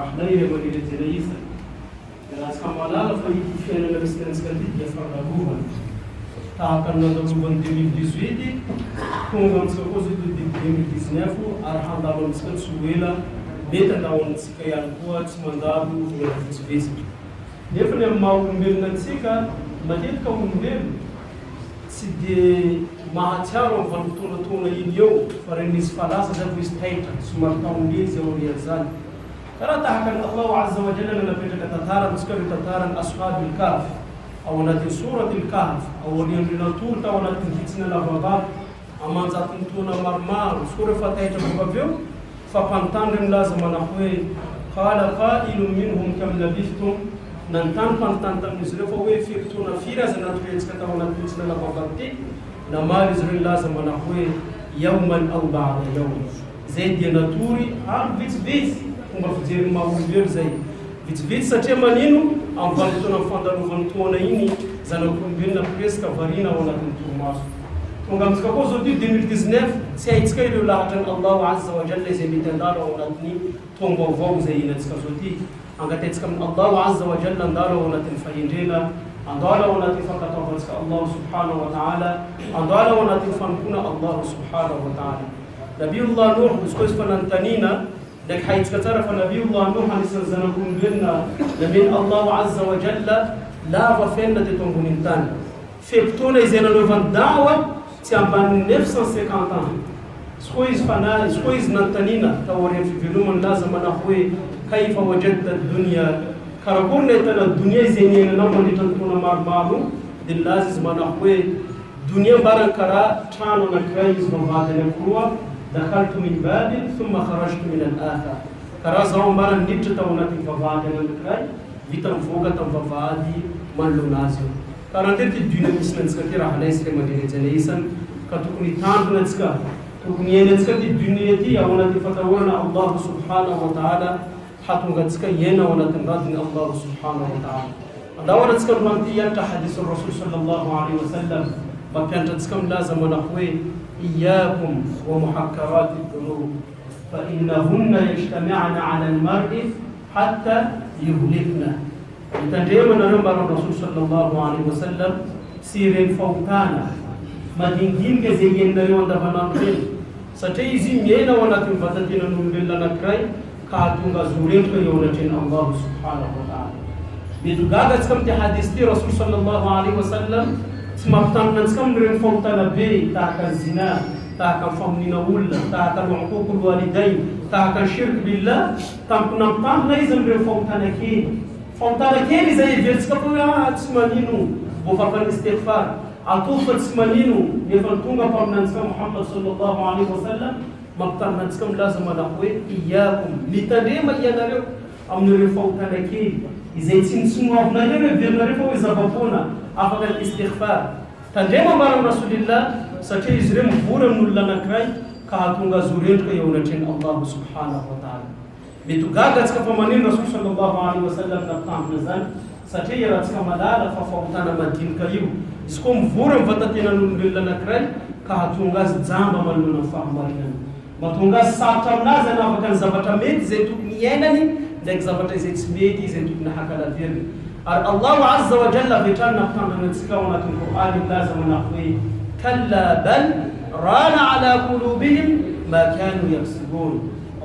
ahlay manila janaisa raha tsy malala fa ity fiainana misy antsika ty dia fararovana tahaka ny nandalovany 2018 tonga amintsika koa zao dia 2019 ary handalo amintsika tsy ho ela mety andao amintsika ihany koa tsy mandalo ela vitsivitsy nefa ny amin'ny maha olombelona antsika matetika olombelona tsy dia mahatsiaro amin'ny vanim-potoanatoana iny eo fa reny izy falasa zay vo izy taitra somary taon'izy ao ariary zany karaha tahaka ny Allahu azza wa jalla napetraka tantara amintsika io tantarany ashabil kahf ao anatin'ny suratil kahf ao arian'ny natory tao anatin'ny vitsina lavavava amanjatony tona maromaro so rehefa taitra bôka avy eo fa mpanontany milaza manao hoe qala qailun minhum kam labithtum nanontany mpanontany tamin'izy ireo fa hoe firy-taona firy aza natoentsika tao anatin'ny vitsina lavavava ty namaly izy ireo nilaza manao hoe yawman aw ba'da yawm zay dia natory andro vitsivitsy fomba fijery maha-olombelo zay vitsivitsy satria manino amin'ny vanim-potoana fandalovany taona iny zanak'olombelona presque varina ao anatin'ny toromaso tonga amintsika koa zao ty 2019 tsy haitsika ireo lahatra ny Allahu azza wa jalla izay mety andalo ao anatin'ny taom-baovao zay inatsika zao ty angatetsika amin'ny Allahu azza wa jalla andalo ao anatin'ny fahendrena andalo ao anatin'ny fankataovantsika Allahu subhanahu wa ta'ala andalo ao anatin'ny fanompona Allahu subhanahu wa ta'ala Nabiullah Nuh izy koa izy fa nanontanina ndraiky haitsika tsara fa Nabiullah Nuh anisan'ny zanak'olombelona nameny Allahu azza wa jalla lava fiainana teto ambonin'ny tany fepotona izay nanaovany dawa tsy amban'ny 950 ans izy koa izy fanahy izy koa izy nanontanina tao arian'ny fivelomany laza manao hoe kaifa wajadta dunya karakory nahitana dunia izay niainanao mandritra ny taona maromaro dia nilaza izy manao hoe dunia mbarany karaha trano anankiray izy vavahady anankiroa dakhaltu min babin thumma kharajtu min al-akhar karaha zao ambarany niditra tao anatin'ny vavahady anankiray vita mivoaka tamin'ny vavahady manoloana azy eo karaha ndray ty dunia misy nantsika ty raha laisika mandrerejana isany ka tokony tandrona antsika tokony iaina antsika ty dunia ty ao anatin'ny fatahoana Allahu subhanahu wa ta'ala hatonga antsika iaina ao anatin'ny radiny Allahu subhanahu wa ta'ala andao antsika nomanty hianatra hadithu rasul sallallahu alaihi wasallam mampianatra antsika milaza manao hoe iyakum wa muhakkarati dhunub fa innahunna yajtami'na 'ala al-mar'i hatta yuhlikna mitandremanareo mbaran'ny rasul sallallahu alaihi wasallam sy ireny fahotana madinginika zay iainareo andavanandro reny satria izy miaina ao anatin'ny vatantenan'olombelona anankiray ka hatonga azo rentoka eo anatreny Allahu subhanahu wa ta'ala midogaga antsika amin'ity hadisy ty rasul sallallahu alaihi wasallam tsy mampitanona antsika amin'ireny fahotana be tahaka ny zina tahaka ny famonina olona tahaka ny uququl walidain tahaka ny shirk billah tampinampitandona izy amin'ireny fahotana kely izay everitsika fa hoe tsy manino voafafan'ny istighfar atao fa tsy manino nefa tonga mpaminantsika Muhammad sallallahu alaihi wasallam mampitanona antsika milaza manao hoe iyakum mitandrema ianareo amin'ireo fahotana kely izay tsy nitsinoavinareo everinareo fa hoe zava-pona afaka ny istighfar tandrema marany rasulillah satria izy ireo mivory amin'olona anankiray ka hatonga azo rentroka eo anatreny Allahu subhanahu wa ta'ala mitogaga antsika fa manino rasul sallallahu alaihi wasallam nampitandrona zany satria iarahantsika malala fa fahotana madinika io izy koa mivory amin'ny vatantenan'olombelona anankiray ka hatonga azy jamba manoloana ny fahamarinana mahatonga azy sarotra aminazy anavaka ny zavatra mety izay tokony iainany ndraiky zavatra izay tsy mety izay tokony hakalaveriny ary Allahu azza wa jalla vetrany nampitandrona antsika ao anatin'ny Qur'any milaza manao hoe kalla bal rana ala qulubihim ma kanu yaksibun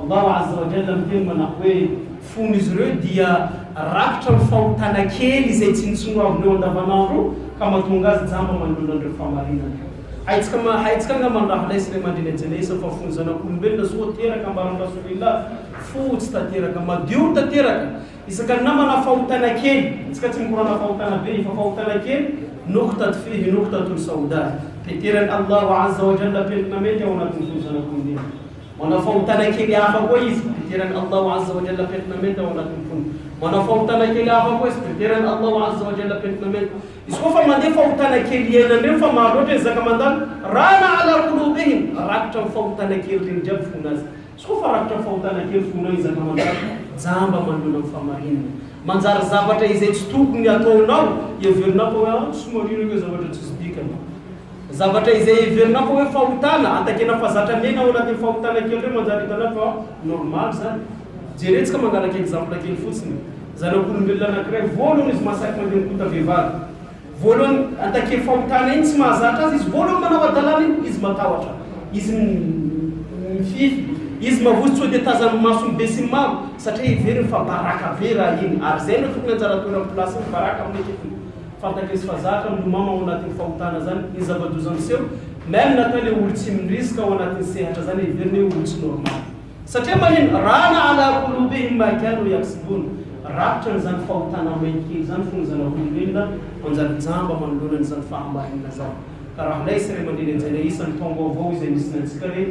Allahu azza wa jalla miteny manao hoe fony izy ireo dia rakitra ny fahotana kely izay tsy nitsinoavineo andavanandro ka mahatonga azy jamba manoloana an'ireo fahamarinana haitsika nga mandraha laisy mandrinajanaisa fa fony zanak'olombelona so teraka ambaran'ny rasulillah fotsy tanteraka madio tanteraka isaka namana fahotana kely isika tsy mikorana fahotana be fa fahotana kely nuktat fihi nuktatun sauda teterany Allahu azza wa jalla pentina mety ao anatin'ny fony zanak'olombelona mana fahotana kely hafa koa izy teterany Allahu azza wa jalla pentina mety ao anatin'ny fony mana fahotana kely hafa koa izy teterany Allahu azza wa jalla pentina mety izy koa fa mandeha fahotana kely iainanireo fa maro loatra izy zaka mandalo rana ala qulubihim rakitra ny fahotana kely reny jiaby fona azy izy koa fa rakitra ny fahotana kely fona izy zaka mandalo jamba manoloana ny fahamarinana manjary zavatra izay tsy tokony ataonao everinao fa hoe somarino io zavatra tsy dikana zavatra izay everinao fa hoe fahotana antakena fa zatra mena ao anatin'ny fahotana kely reo manjary hitanao fa normal zany jeretsika mangalaka exemple kely fotsiny zanak'olombelona anankiray voalohany izy masaky mandeha mikota vehivavy voalohany atake fahotana iny tsy mahazatra azy izy voalohany manao adalana iny izy matahotra izy mifify izy mavozy tsy de tazany masony be sy maro satria iveriny fa baraka be raha iny ary zay no tokony anjara toera amin'ny plasy iny baraka amin'ny eketiny fantaka izy fa zatra milomama ao anatin'ny fahotana zany ny zavadozany seho même natao le olo tsy mirisika ao anatin'ny sehatra zany iveriny hoe olo tsy normal satria manino rana ala qulubihim ma kanu yaksibun rapitra n'izany fahotana mainkely zany fony zanak'olombelona anjary jamba manoloana n'izany fahambarina zany ka raha ilay sy ray aman-dreny anjaina isan'ny taongaovao izay misy antsika re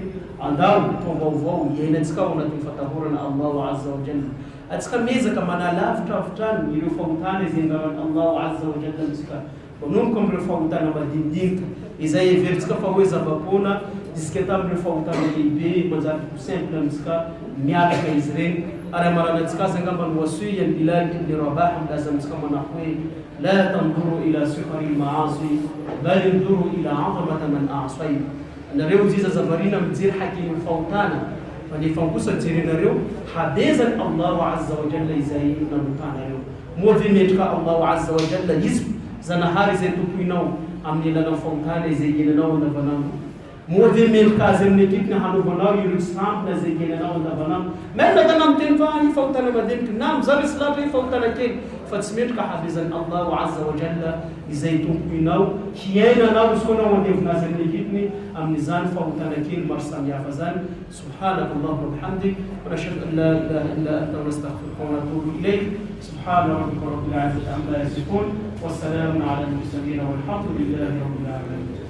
andao taongaovao iainantsika ao anatin'ny fatahorana Allahu azza wa jalla atsika mezaka manalavitra avitrany ireo fahotana izay angaran'ny Allahu azza wa jalla antsika manomboka amin'ireo fahotana madinidinika izay everitsika fa hoe zava-pona isika tamin'ireo fahotana lehibe manjary simple amintsika miaraka izy regny ary amaranantsika azy angamba ny wasiya ny Bilal ibn Rabah milaza amintsika manao hoe la tanduru ila suhari al-ma'asi bal induru ila 'azamati man a'say nareo ziza zavarina mijery hakimin'ny fahotana fa nefa kosa jerenareo habezany Allahu azza wa jalla izay nanotanareo moa ve metrika Allahu azza wa jalla izy zanahary izay tompoinao amin'ny alalany fahotana izay ienanao andavanandro moa ve metrika azy amin'ny ekipina hanovanao ireo sampina izay ienanao andavanandro même natana miteny fa i fahotana madiniky na mizary isy lahatra i fahotana kely fa tsy metrika habezany Allahu azza wa jalla izay tompoinao hiainanao izy koa nao andevina azy amin'ny ekipiny amin'izany fahotana kely maro samihafa zany subhanaka Allahumma wa bihamdik wa nashhadu an la ilaha illa anta nastaghfiruka wa natubu ilayk subhana rabbika rabbil izzati amma yasifun wa salamun ala al-mursalin walhamdulillahi rabbil alamin